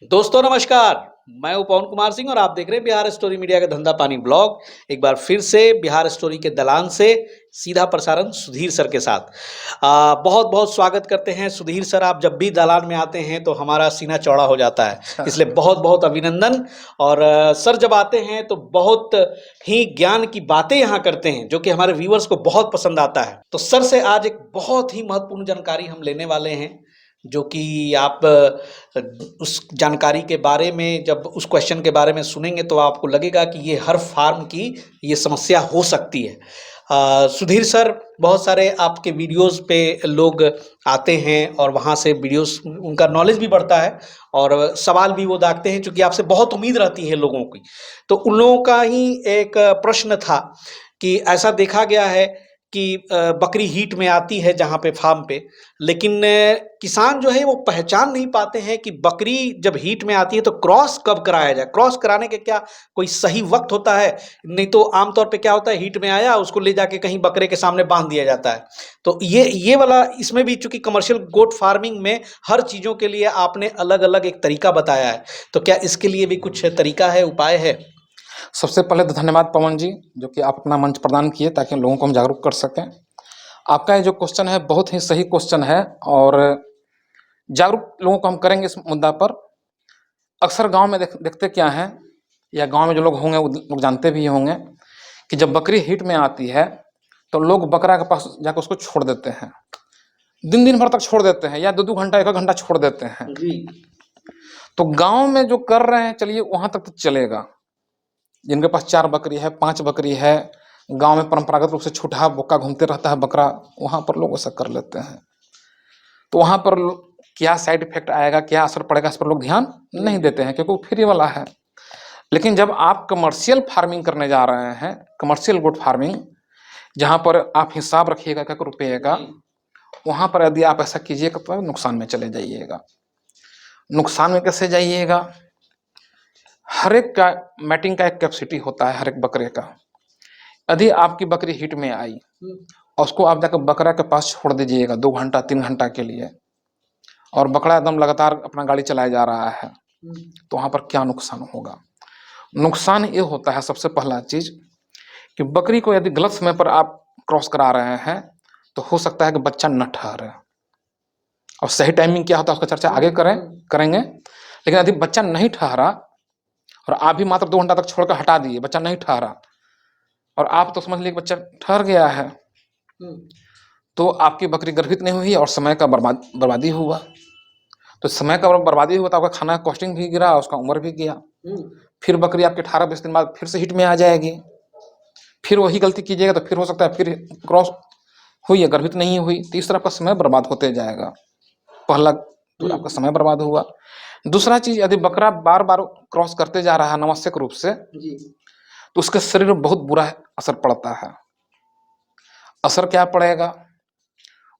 दोस्तों नमस्कार। मैं हूं पवन कुमार सिंह और आप देख रहे हैं बिहार स्टोरी मीडिया का धंधा पानी ब्लॉग। एक बार फिर से बिहार स्टोरी के दलान से सीधा प्रसारण सुधीर सर के साथ बहुत बहुत स्वागत करते हैं। सुधीर सर, आप जब भी दलान में आते हैं तो हमारा सीना चौड़ा हो जाता है, इसलिए बहुत बहुत अभिनंदन। और सर जब आते हैं तो बहुत ही ज्ञान की बातें यहाँ करते हैं जो कि हमारे व्यूअर्स को बहुत पसंद आता है। तो सर से आज एक बहुत ही महत्वपूर्ण जानकारी हम लेने वाले हैं, जो कि आप उस जानकारी के बारे में, जब उस क्वेश्चन के बारे में सुनेंगे तो आपको लगेगा कि ये हर फार्म की ये समस्या हो सकती है। सुधीर सर, बहुत सारे आपके वीडियोस पे लोग आते हैं और वहाँ से वीडियोस उनका नॉलेज भी बढ़ता है और सवाल भी वो दागते हैं, क्योंकि आपसे बहुत उम्मीद रहती है लोगों की। तो उन लोगों का ही एक प्रश्न था कि ऐसा देखा गया है कि बकरी हीट में आती है जहाँ पे फार्म पे, लेकिन किसान जो है वो पहचान नहीं पाते हैं कि बकरी जब हीट में आती है तो क्रॉस कब कराया जाए। क्रॉस कराने के क्या कोई सही वक्त होता है? नहीं तो आमतौर पे क्या होता है, हीट में आया उसको ले जाके कहीं बकरे के सामने बांध दिया जाता है। तो ये वाला इसमें भी, चूंकि कमर्शियल गोट फार्मिंग में हर चीज़ों के लिए आपने अलग अलग एक तरीका बताया है, तो क्या इसके लिए भी कुछ तरीका है, उपाय है? सबसे पहले तो धन्यवाद पवन जी, जो कि आप अपना मंच प्रदान किए ताकि लोगों को हम जागरूक कर सकें। आपका ये जो क्वेश्चन है बहुत ही सही क्वेश्चन है और जागरूक लोगों को हम करेंगे इस मुद्दा पर। अक्सर गांव में देखते क्या है, या गांव में जो लोग होंगे वो लोग जानते भी होंगे कि जब बकरी हीट में आती है तो लोग बकरा के पास जाकर उसको छोड़ देते हैं। दिन दिन भर तक छोड़ देते हैं या 2-2 घंटा 1 घंटा छोड़ देते हैं। तो गांव में जो कर रहे हैं, चलिए वहां तक तो चलेगा। जिनके पास 4 बकरी है, 5 बकरी है, गांव में परंपरागत रूप से छूटा बोका घूमते रहता है बकरा, वहां पर लोग ऐसा कर लेते हैं। तो वहां पर क्या साइड इफेक्ट आएगा, क्या असर पड़ेगा, इस पर लोग ध्यान नहीं देते हैं क्योंकि वो फ्री वाला है। लेकिन जब आप कमर्शियल फार्मिंग करने जा रहे हैं, कमर्शियल गोट फार्मिंग, जहां पर आप हिसाब रखिएगा 1 रुपये का, वहां पर यदि आप ऐसा कीजिएगा तो नुकसान में चले जाइएगा। नुकसान में कैसे जाइएगा? हर एक का मैटिंग का एक कैपेसिटी होता है, हर एक बकरे का। यदि आपकी बकरी हीट में आई और उसको आप जाकर बकरा के पास छोड़ दीजिएगा 2 घंटा 3 घंटा के लिए, और बकरा एकदम लगातार अपना गाड़ी चलाया जा रहा है, तो वहां पर क्या नुकसान होगा? नुकसान ये होता है, सबसे पहला चीज, कि बकरी को यदि गलत समय पर आप क्रॉस करा रहे हैं तो हो सकता है कि बच्चा न ठहरे। और सही टाइमिंग क्या होता है उसका चर्चा आगे करेंगे। लेकिन यदि बच्चा नहीं ठहरा और आप भी मात्र 2 घंटा तक छोड़कर हटा दिए, बच्चा नहीं ठहरा, और आप तो समझ लीजिए बच्चा ठहर गया है, तो आपकी बकरी गर्भित नहीं हुई और समय का बर्बादी हुआ। तो समय का बर्बादी हुआ तो आपका खाना कॉस्टिंग भी गिरा, उसका उम्र भी गया। फिर बकरी आपके 18-20 दिन बाद फिर से हिट में आ जाएगी, फिर वही गलती कीजिएगा तो फिर हो सकता है फिर क्रॉस हुई या गर्भित नहीं हुई, तो इस तरह आपका समय बर्बाद होते जाएगा। पहला तो आपका समय बर्बाद हुआ। दूसरा चीज, यदि बकरा बार बार क्रॉस करते जा रहा है अनावश्यक रूप से, तो उसके शरीर में बहुत बुरा असर पड़ता है। असर क्या पड़ेगा?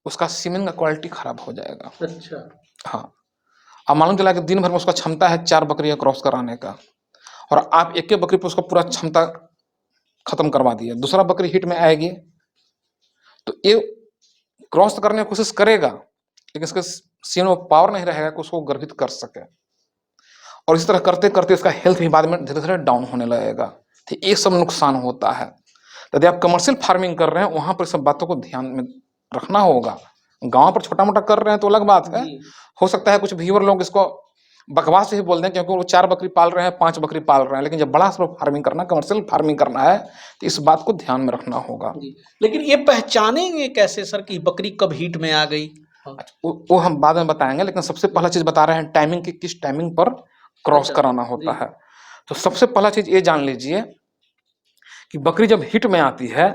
उसका सीमेन का क्वालिटी खराब हो जाएगा। अच्छा। हाँ, अब मालूम चला कि दिन भर में उसका क्षमता है 4 बकरियां क्रॉस कराने का, और आप एक बकरी पर उसका पूरा क्षमता खत्म करवा दिए। दूसरा बकरी हिट में आएगी तो ये क्रॉस करने की कोशिश करेगा, लेकिन इसके सीमेन में पावर नहीं रहेगा कि उसको गर्भित कर सके, और इस तरह करते करते इसका हेल्थ भी बाद में धीरे धीरे डाउन होने लगेगा। तो ये सब नुकसान होता है। यदि आप कमर्शियल फार्मिंग कर रहे हैं, वहां पर सब बातों को ध्यान में रखना होगा। गांव पर छोटा मोटा कर रहे हैं तो अलग बात है, हो सकता है कुछ व्यूअर लोग इसको बकवास से ही बोल दें क्योंकि वो 4 बकरी पाल रहे हैं, 5 बकरी पाल रहे हैं। लेकिन जब बड़ा फार्मिंग करना, कमर्शियल फार्मिंग करना है, तो इस बात को ध्यान में रखना होगा। लेकिन ये पहचानेंगे कैसे सर कि बकरी कब हीट में आ गई? वो हम बाद में बताएंगे, लेकिन सबसे पहला चीज बता रहे हैं टाइमिंग की, किस टाइमिंग पर क्रॉस कराना होता है। तो सबसे पहला चीज ये जान लीजिए कि बकरी जब हिट में आती है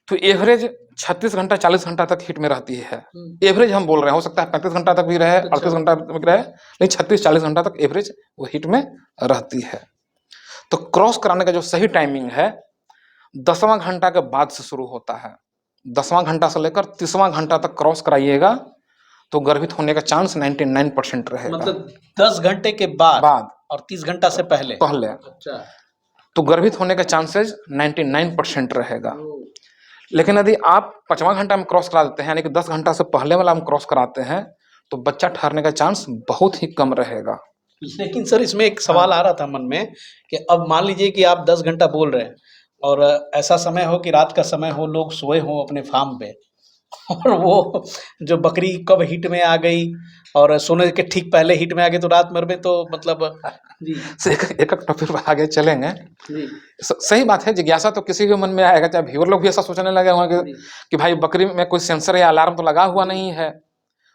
तो एवरेज 36 घंटा 40 घंटा तक हिट में रहती है। एवरेज हम बोल रहे हैं, हो सकता है 35 घंटा तक भी रहे, 38 घंटा तक भी रहे, लेकिन 36-40 घंटा तक एवरेज वो हिट में रहती है। तो क्रॉस कराने का जो सही टाइमिंग है 10वां घंटा के बाद से शुरू होता है। 10वां घंटा से लेकर 30वां घंटा तक क्रॉस कराइएगा तो गर्भित होने का चांस 99% रहेगा। मतलब 10 घंटे के बाद और 30 घंटा से पहले अच्छा, तो गर्भित होने का चांसेस 99% रहेगा। लेकिन यदि आप 5वां घंटा में क्रॉस करा देते हैं, यानी कि 10 घंटा से पहले वाला हम क्रॉस कराते हैं, तो बच्चा ठहरने का चांस बहुत ही कम रहेगा। लेकिन सर इसमें एक सवाल आ रहा था मन में कि अब मान लीजिए कि आप 10 घंटा बोल रहे हैं और ऐसा समय हो कि रात का समय हो, लोग सोए हों अपने फार्म पे और वो जो बकरी कब हिट में आ गई और सोने के ठीक पहले हिट में आ गई तो रात भर में तो मतलब जी, एक टॉपिक पर आगे चलेंगे। जी, सही बात है, जिज्ञासा तो किसी के मन में आएगा, चाहे व्यूअर लोग भी ऐसा सोचने लगे होंगे जी, कि भाई बकरी में कोई सेंसर या अलार्म तो लगा हुआ नहीं है।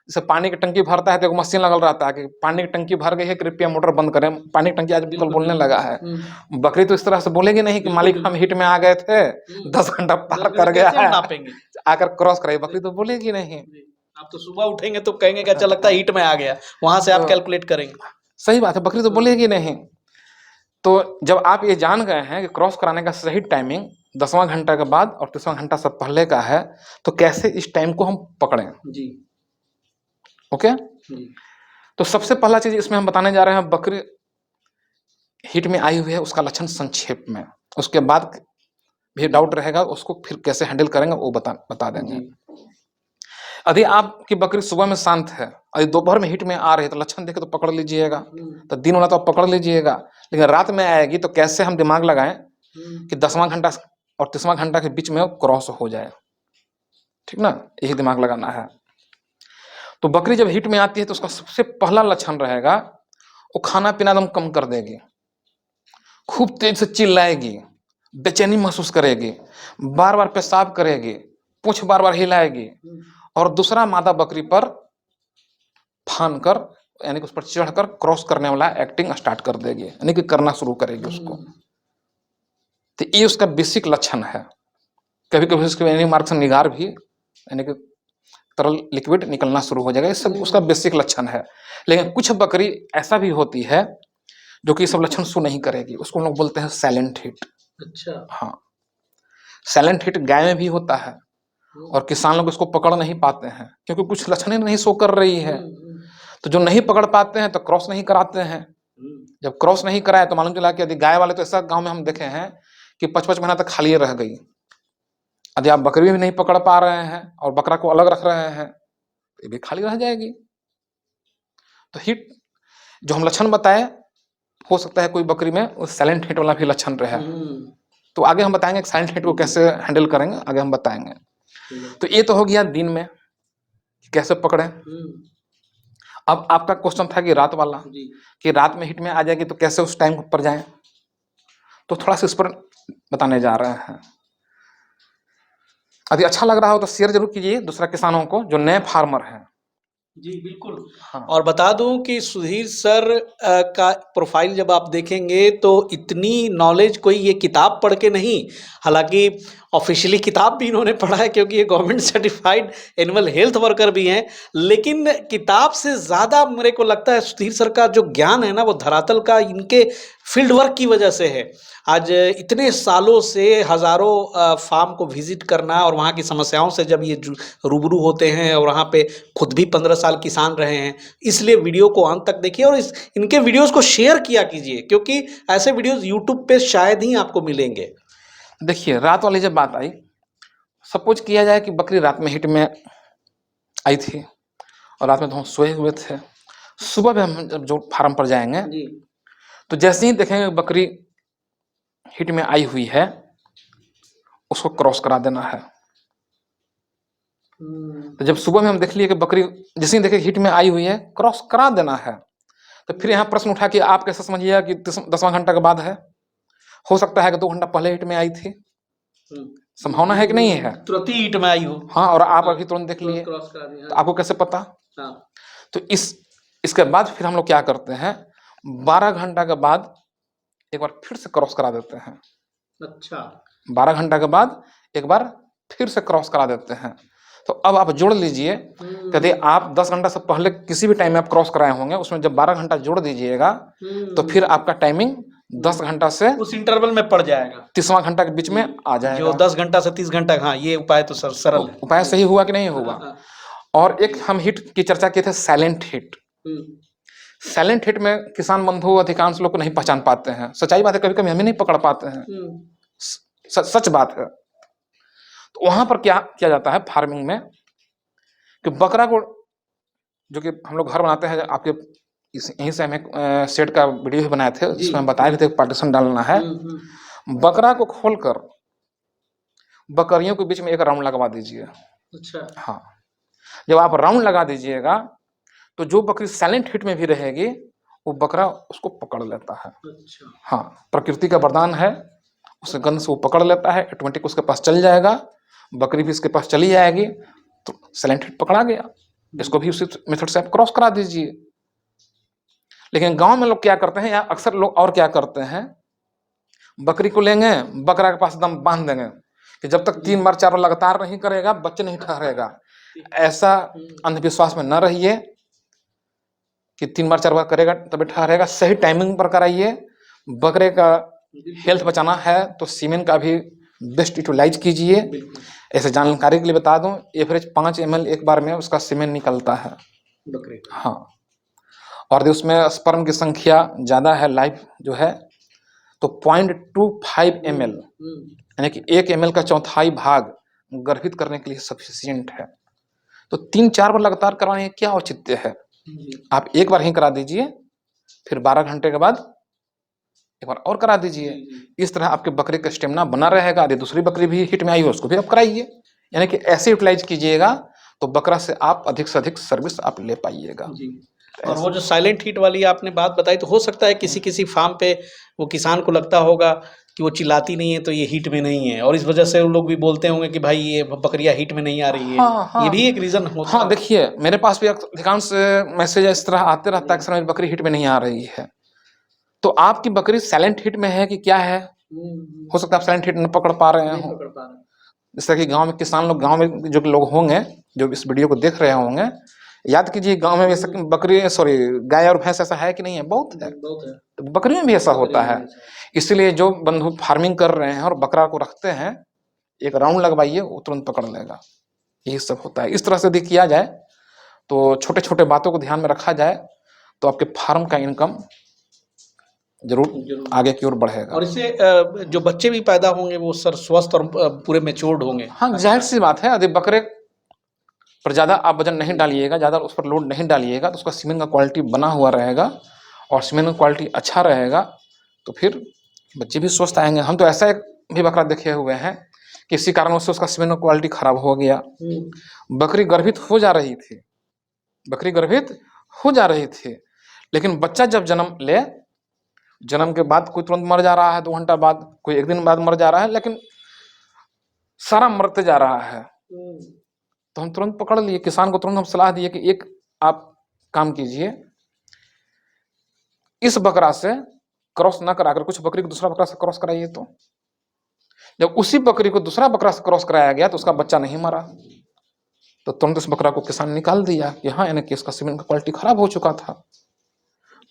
जैसे पानी की टंकी भरता है तो एक मशीन लगल रहता है कि पानी की टंकी भर गई है, कृपया मोटर बंद करें। पानी की टंकी आजकल बिल्कुल, बोलने लगा है। बकरी तो इस तरह से बोलेगी नहीं कि बिल्कुल, मालिक हम बिल्कुल। हिट में आ गए थे, 10 घंटा 10 पार घंटे कर गया कैसे हम है, नापेंगे? आकर क्रॉस कराई। बकरी तो बोलेगी नहीं। जी, आप तो सुबह उठेंगे तो कहेंगे कि अच्छा लगता है हिट में आ गया, वहाँ से आप तो कैलकुलेट करेंगे। सही बात है, बकरी तो बोलेगी नहीं। तो जब आप ये जान गए हैं कि क्रॉस कराने का सही टाइमिंग 10वां घंटा के बाद और 30वां घंटा से पहले का है, तो कैसे इस टाइम को हम पकड़ें? जी, ओके। जी, तो सबसे पहला चीज इसमें हम बताने जा रहे हैं, बकरी हिट में आई हुई है उसका लक्षण संक्षेप में। उसके बाद भी डाउट रहेगा, उसको फिर कैसे हैंडल करेंगे वो बता देंगे। जी, यदि आपकी बकरी सुबह में शांत है, यदि दोपहर में हिट में आ रही है तो लक्षण देखे तो पकड़ लीजिएगा, तो दिन वाला तो आप पकड़ लीजिएगा। लेकिन रात में आएगी तो कैसे हम दिमाग लगाएं कि 10वां घंटा और 30वां घंटा के बीच में वो क्रॉस हो जाए, ठीक ना, यही दिमाग लगाना है। तो बकरी जब हिट में आती है तो उसका सबसे पहला लक्षण रहेगा, वो खाना पीना एकदम कम कर देगी, खूब तेज से चिल्लाएगी, बेचैनी महसूस करेगी, बार बार पेशाब करेगी, पूंछ बार बार हिलाएगी, और दूसरा मादा बकरी पर फान कर यानी कि उस पर चढ़कर क्रॉस करने वाला एक्टिंग स्टार्ट कर देगी, यानी कि करना शुरू करेगी उसको। तो ये उसका बेसिक लक्षण है। कभी कभी उसके यानी मार्ग से निगार भी यानी कि तरल लिक्विड निकलना शुरू हो जाएगा, ये सब उसका बेसिक लक्षण है। लेकिन कुछ बकरी ऐसा भी होती है जो कि ये सब लक्षण शो नहीं करेगी, उसको हम लोग बोलते हैं साइलेंट हिट। अच्छा, हाँ, साइलेंट हिट गाय में भी होता है और किसान लोग इसको पकड़ नहीं पाते हैं क्योंकि कुछ लक्षण ही नहीं शो कर रही है। तो जो नहीं पकड़ पाते हैं तो क्रॉस नहीं कराते हैं। जब क्रॉस नहीं कराए तो मालूम चला कि यदि गाय वाले तो ऐसा गांव में हम देखे हैं कि 5-5 महीना तक खाली रह गई। यदि आप बकरी भी नहीं पकड़ पा रहे हैं और बकरा को अलग रख रहे हैं तो ये भी खाली रह जाएगी। तो हिट जो हम लक्षण बताए, हो सकता है कोई बकरी में उस साइलेंट हिट वाला भी लक्षण रहे। तो आगे हम बताएंगे साइलेंट हिट को कैसे हैंडल करेंगे, आगे हम बताएंगे। तो ये तो हो गया दिन में कैसे पकड़े। अब आपका क्वेश्चन था कि रात वाला, कि रात में हिट में आ जाएगी तो कैसे उस टाइम पर जाएं, तो थोड़ा सा इस पर बताने जा रहे हैं। यदि अच्छा लग रहा हो तो शेयर जरूर कीजिए दूसरा किसानों को जो नए फार्मर हैं। जी, बिल्कुल। हाँ, और बता दूं कि सुधीर सर का प्रोफाइल जब आप देखेंगे तो इतनी नॉलेज कोई ये किताब पढ़ के नहीं, हालांकि ऑफिशियली किताब भी इन्होंने पढ़ा है क्योंकि ये government certified animal health worker भी हैं, लेकिन किताब से ज़्यादा मेरे को लगता है सुधीर सर का जो ज्ञान है ना वो धरातल का इनके फील्ड वर्क की वजह से है। आज इतने सालों से हज़ारों फार्म को विजिट करना और वहाँ की समस्याओं से जब ये रूबरू होते हैं और वहाँ पे खुद भी 15 साल किसान रहे हैं, इसलिए वीडियो को अंत तक देखिए और इनके वीडियोस को शेयर किया कीजिए क्योंकि ऐसे वीडियोस यूट्यूब पे शायद ही आपको मिलेंगे। देखिए रात वाली जब बात आई, सपोज किया जाए कि बकरी रात में हिट में आई थी और रात में तो हम सोए हुए थे, सुबह में हम जब जो फार्म पर जाएंगे जी, तो जैसे ही देखेंगे बकरी हिट में आई हुई है उसको क्रॉस करा देना है। तो जब सुबह में हम देख लिए कि बकरी जैसे ही देखे हिट में आई हुई है, क्रॉस करा देना है। तो फिर यहाँ प्रश्न उठा कि आप कैसे समझिएगा कि 10वां घंटा के बाद है, हो सकता है कि 2 घंटा पहले हिट में आई थी, संभावना है कि नहीं है? तुरंत ही हिट में आई हो। हाँ, और आप अभी तुरंत देख लिए क्रॉस करा दिया। तो आपको कैसे पता? हाँ, तो इसके बाद फिर हम लोग क्या करते हैं, 12 घंटा के बाद एक बार फिर से क्रॉस करा देते हैं। अच्छा, 12 घंटा के बाद एक बार फिर से क्रॉस करा देते हैं। तो अब आप जोड़ लीजिए, यदि आप 10 घंटा से पहले किसी भी टाइम में आप क्रॉस कराए होंगे उसमें जब 12 घंटा जोड़ दीजिएगा तो फिर आपका टाइमिंग 10 घंटा से उस इंटरवल में पड़ जाएगा 30वां घंटा के बीच में आ जो जाएगा। 10 घंटा से 30 घंटा। हाँ, ये उपाय तो सरल है। उपाय सही हुआ कि नहीं हुआ? और एक हम हिट की चर्चा किए थे, साइलेंट हिट। साइलेंट हिट में किसान बंधु अधिकांश लोग को नहीं पहचान पाते हैं, सच्चाई बात है, कभी कभी हमें नहीं पकड़ पाते हैं, सच बात है। तो वहां पर क्या किया जाता है फार्मिंग में कि बकरा को, जो कि हम लोग घर बनाते हैं आपके यहीं से हमें सेट का वीडियो भी बनाए थे, जी। जिसमें हम बताए भी थे पार्टीशन डालना है। बकरा को खोलकर बकरियों के बीच में एक राउंड लगवा दीजिए। अच्छा। हाँ, जब आप राउंड लगा दीजिएगा तो जो बकरी साइलेंट हिट में भी रहेगी वो बकरा उसको पकड़ लेता है। अच्छा। हाँ, प्रकृति का वरदान है, उसे गंध से वो पकड़ लेता है, ऑटोमेटिक उसके पास चल जाएगा, बकरी भी इसके पास चली जाएगी, तो साइलेंट हिट पकड़ा गया। इसको भी उसी मेथड से आप क्रॉस करा दीजिए। लेकिन गांव में लोग क्या करते हैं, या अक्सर लोग और क्या करते हैं, बकरी को लेंगे, बकरा के पास दम बांध देंगे कि जब तक 3 बार 4 बार लगातार नहीं करेगा बच्चे नहीं ठहरेगा। ऐसा अंधविश्वास में न रहिए कि 3 बार 4 बार करेगा तभी ठहरेगा। सही टाइमिंग पर कराइए। बकरे का हेल्थ बचाना है तो सीमेन का भी बेस्ट यूटिलाइज कीजिए। ऐसे जानकारी के लिए बता दूं, एवरेज 5 ml एक बार में उसका सीमेन निकलता है बकरे का। हाँ, और यदि उसमें स्पर्म की संख्या ज़्यादा है, लाइफ जो है, तो 0.25 ml यानी कि 1 ml का चौथाई भाग गर्भित करने के लिए सफिशिएंट है। तो 3-4 बार लगातार करवाने क्या औचित्य है। आप एक बार ही करा दीजिए, फिर 12 घंटे के बाद एक बार और करा दीजिए। इस तरह आपके बकरे का स्टेमिना बना रहेगा। यदि दूसरी बकरी भी हिट में आई हो उसको भी आप कराइए। यानी कि ऐसे यूटिलाइज कीजिएगा तो बकरा से आप अधिक से अधिक सर्विस आप ले पाइएगा। और वो जो साइलेंट हीट वाली आपने बात बताई, तो हो सकता है किसी किसी फार्म पे वो किसान को लगता होगा कि वो चिल्लाती नहीं है तो ये हीट में नहीं है, और इस वजह से वो लोग भी बोलते होंगे कि भाई ये बकरियां हीट में नहीं आ रही है। हाँ, ये भी एक रीजन होता है। हाँ, देखिए मेरे पास भी अधिकांश मैसेज इस तरह आते रहता है कि सर मेरी बकरी हिट में नहीं आ रही है। तो आपकी बकरी साइलेंट हिट में है कि क्या है? हो सकता है आप साइलेंट हिट न पकड़ पा रहे हो। जैसे कि गांव में किसान लोग, गांव में जो लोग होंगे जो इस वीडियो को देख रहे होंगे, याद कीजिए गांव में वैसे बकरी गाय और भैंस ऐसा है कि नहीं है? बहुत है। तो बकरी में भी ऐसा होता है। इसलिए जो बंधु फार्मिंग कर रहे हैं और बकरा को रखते हैं, एक राउंड लगवाइए, वो तुरंत पकड़ लेगा। यही सब होता है। इस तरह से देखिए जाए तो छोटे छोटे बातों को ध्यान में रखा जाए तो आपके फार्म का इनकम जरूर आगे की ओर बढ़ेगा। और इससे जो बच्चे भी पैदा होंगे वो सर स्वस्थ और पूरे मैच्योर्ड होंगे। हाँ, जाहिर सी बात है। यदि बकरे पर ज़्यादा आप वजन नहीं डालिएगा, ज़्यादा उस पर लोड नहीं डालिएगा, तो उसका सीमेन का क्वालिटी बना हुआ रहेगा, और सीमेन का क्वालिटी अच्छा रहेगा तो फिर बच्चे भी स्वस्थ आएंगे। हम तो ऐसा एक भी बकरा देखे हुए हैं, किसी कारणों से उसका सीमेन का क्वालिटी खराब हो गया, बकरी गर्भित हो जा रही थी, बकरी गर्भित हो जा रही थी, लेकिन बच्चा जब जन्म ले, जन्म के बाद कोई तुरंत मर जा रहा है, 2 घंटा बाद, कोई 1 दिन बाद मर जा रहा है, लेकिन सारा मरते जा रहा है। तो हम तुरंत पकड़ लिए, किसान को तुरंत हम सलाह दिए कि एक आप काम कीजिए, इस बकरा से क्रॉस ना कराकर कुछ बकरी को दूसरा बकरा से क्रॉस कराइए। तो जब उसी बकरी को दूसरा बकरा से क्रॉस कराया गया तो उसका बच्चा नहीं मरा, तो तुरंत उस बकरा को किसान निकाल दिया कि हाँ, यानी कि इसका सीमेन का क्वालिटी खराब हो चुका था।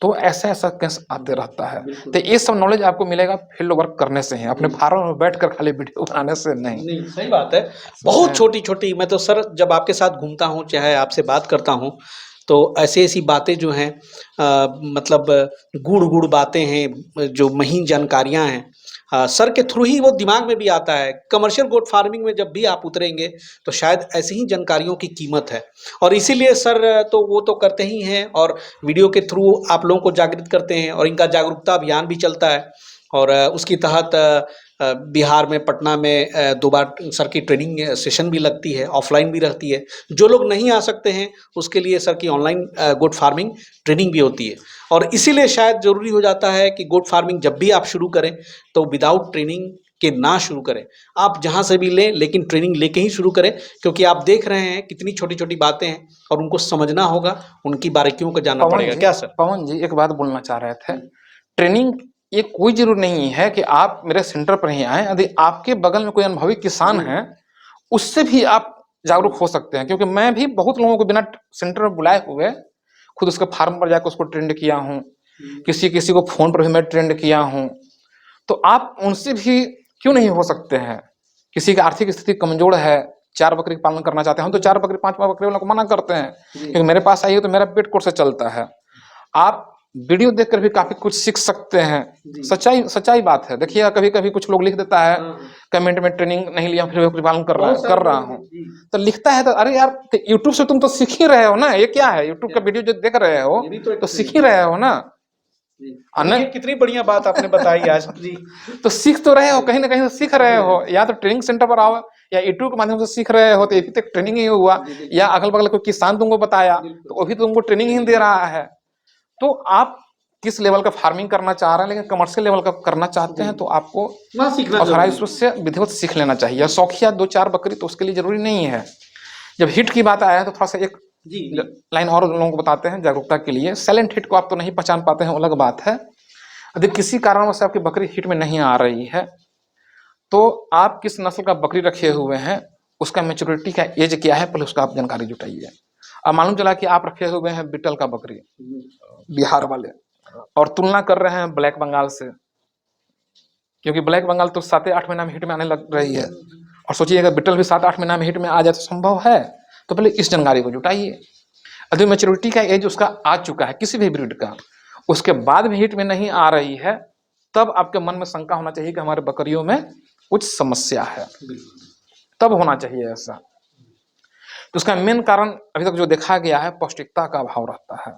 तो ऐसा ऐसा केस आते रहता है। तो ये सब नॉलेज आपको मिलेगा फील्ड वर्क करने से ही, अपने फार्म में बैठकर खाली वीडियो बनाने से नहीं। सही बात है। बहुत छोटी छोटी, मैं तो सर जब आपके साथ घूमता हूँ, चाहे आपसे बात करता हूँ, तो ऐसी ऐसी बातें जो हैं, मतलब गूढ़ गूढ़ बातें हैं, जो महीन जानकारियाँ हैं, सर के थ्रू ही वो दिमाग में भी आता है। कमर्शियल गोट फार्मिंग में जब भी आप उतरेंगे तो शायद ऐसी ही जानकारियों की कीमत है, और इसीलिए सर तो वो तो करते ही हैं, और वीडियो के थ्रू आप लोगों को जागृत करते हैं, और इनका जागरूकता अभियान भी चलता है। और उसके तहत बिहार में पटना में 2 बार सर की ट्रेनिंग सेशन भी लगती है, ऑफलाइन भी रहती है। जो लोग नहीं आ सकते हैं उसके लिए सर की ऑनलाइन गोट फार्मिंग ट्रेनिंग भी होती है। और इसीलिए शायद ज़रूरी हो जाता है कि गोट फार्मिंग जब भी आप शुरू करें तो विदाउट ट्रेनिंग के ना शुरू करें। आप जहाँ से भी लें, लेकिन ट्रेनिंग लेके ही शुरू करें, क्योंकि आप देख रहे हैं कितनी छोटी छोटी बातें हैं और उनको समझना होगा, उनकी बारीकियों को जानना पड़ेगा। क्या सर? पवन जी एक बात बोलना चाह रहे थे। ट्रेनिंग ये कोई जरूर नहीं है कि आप मेरे सेंटर पर ही आए। यदि आपके बगल में कोई अनुभवी किसान है, उससे भी आप जागरूक हो सकते हैं। क्योंकि मैं भी बहुत लोगों को बिना सेंटर में बुलाए हुए खुद उसके फार्म पर जाकर उसको ट्रेंड किया हूँ, किसी किसी को फोन पर भी मैं ट्रेंड किया हूँ। तो आप उनसे भी क्यों नहीं हो सकते हैं? किसी की आर्थिक स्थिति कमजोर है, 4 बकरी का पालन करना चाहते हैं, हम तो 4 बकरी 5 बकरी वालों को मना करते हैं, क्योंकि मेरे पास आइए तो मेरा पेट कोट से चलता है। आप वीडियो देखकर भी काफी कुछ सीख सकते हैं। जी। सच्चाई बात है। देखिए कभी कभी कुछ लोग लिख देता है कमेंट में, ट्रेनिंग नहीं लिया फिर भी पालन कर रहा हूँ, तो लिखता है तो अरे यार यूट्यूब से तुम तो सीख ही रहे हो ना, ये क्या है, यूट्यूब का वीडियो जो देख रहे हो तो सीख ही रहे हो ना। ये कितनी बढ़िया बात आपने बताई आज जी। तो सीख तो रहे हो, कहीं ना कहीं तो सीख रहे हो, या तो ट्रेनिंग सेंटर पर आओ या यूट्यूब के माध्यम से सीख रहे हो तो ये भी तो ट्रेनिंग ही हुआ, या अगल बगल कोई किसान तुमको बताया तो वो भी तुमको ट्रेनिंग ही दे रहा है। तो आप किस लेवल का फार्मिंग करना चाह रहे हैं, लेकिन कमर्शियल लेवल का करना चाहते हैं तो आपको ऑथराइज्ड से विधिवत सीख लेना चाहिए। शौकिया 2-4 बकरी तो उसके लिए जरूरी नहीं है। जब हिट की बात आया तो थोड़ा सा एक लाइन और लोगों को बताते हैं जागरूकता के लिए। साइलेंट हिट को आप तो नहीं पहचान पाते हैं, अलग बात है। यदि किसी कारण से आपकी बकरी हिट में नहीं आ रही है तो आप किस नस्ल का बकरी रखे हुए हैं, उसका मैच्योरिटी का एज क्या है, पहले उसका आप जानकारी जुटाइए। अब मालूम चला कि आप रखे हुए हैं बीटल का बकरी, बिहार वाले, और तुलना कर रहे हैं ब्लैक बंगाल से, क्योंकि ब्लैक बंगाल तो 7-8 महीना में हिट में आने लग रही है, और सोचिएगा बीटल भी 7-8 महीना में हिट में आ जाए तो संभव है। तो पहले इस जानकारी को जुटाइए। यदि मैच्योरिटी का एज उसका आ चुका है किसी भी ब्रीड का, उसके बाद भी हिट में नहीं आ रही है, तब आपके मन में शंका होना चाहिए कि हमारे बकरियों में कुछ समस्या है, तब होना चाहिए ऐसा। तो उसका मेन कारण अभी तक जो देखा गया है, पौष्टिकता का अभाव रहता है।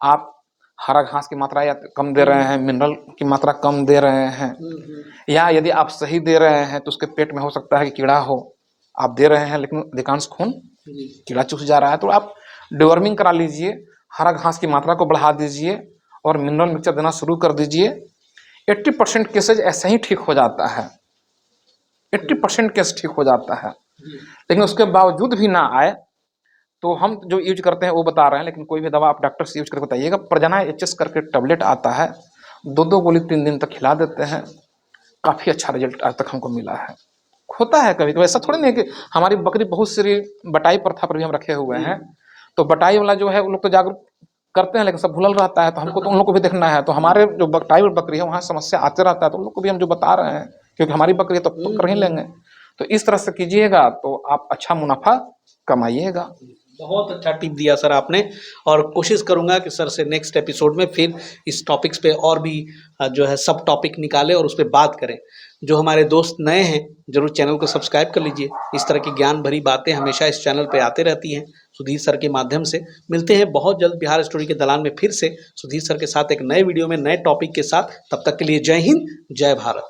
आप हरा घास की मात्रा या कम दे रहे हैं, मिनरल की मात्रा कम दे रहे हैं, या यदि आप सही दे रहे हैं तो उसके पेट में हो सकता है कि कीड़ा हो, आप दे रहे हैं लेकिन अधिकांश खून कीड़ा चूस जा रहा है, तो आप डिवर्मिंग करा लीजिए, हरा घास की मात्रा को बढ़ा दीजिए और मिनरल मिक्सचर देना शुरू कर दीजिए। 80% केसेज ऐसे ही ठीक हो जाता है, 80% केस ठीक हो जाता है। लेकिन उसके बावजूद भी ना आए तो हम जो यूज करते हैं वो बता रहे हैं, लेकिन कोई भी दवा आप डॉक्टर से यूज करके बताइएगा। प्रजना एचएस करके टैबलेट आता है, 2-2 गोली 3 दिन तक खिला देते हैं, काफी अच्छा रिजल्ट आज तक हमको मिला है। होता है कभी कभी, ऐसा थोड़ी नहीं कि हमारी बकरी बहुत सारी बटाई प्रथा पर भी हम रखे हुए हैं, तो बटाई वाला जो है वो लोग तो जागरूक करते हैं लेकिन सब भूलल रहता है, तो हमको तो उन लोग को भी देखना है। तो हमारे जो बटाई बकरी है वहाँ समस्या आते रहता है, तो उन लोग को भी हम जो बता रहे हैं, क्योंकि हमारी बकरी है तो कर ही लेंगे। तो इस तरह से कीजिएगा तो आप अच्छा मुनाफा कमाइएगा। बहुत अच्छा टिप दिया सर आपने, और कोशिश करूंगा कि सर से नेक्स्ट एपिसोड में फिर इस टॉपिक्स पे और भी जो है सब टॉपिक निकालें और उस पर बात करें। जो हमारे दोस्त नए हैं जरूर चैनल को सब्सक्राइब कर लीजिए, इस तरह की ज्ञान भरी बातें हमेशा इस चैनल पे आते रहती हैं सुधीर सर के माध्यम से। मिलते हैं बहुत जल्द बिहार स्टोरी के दलान में फिर से सुधीर सर के साथ एक नए वीडियो में नए टॉपिक के साथ। तब तक के लिए जय हिंद, जय भारत।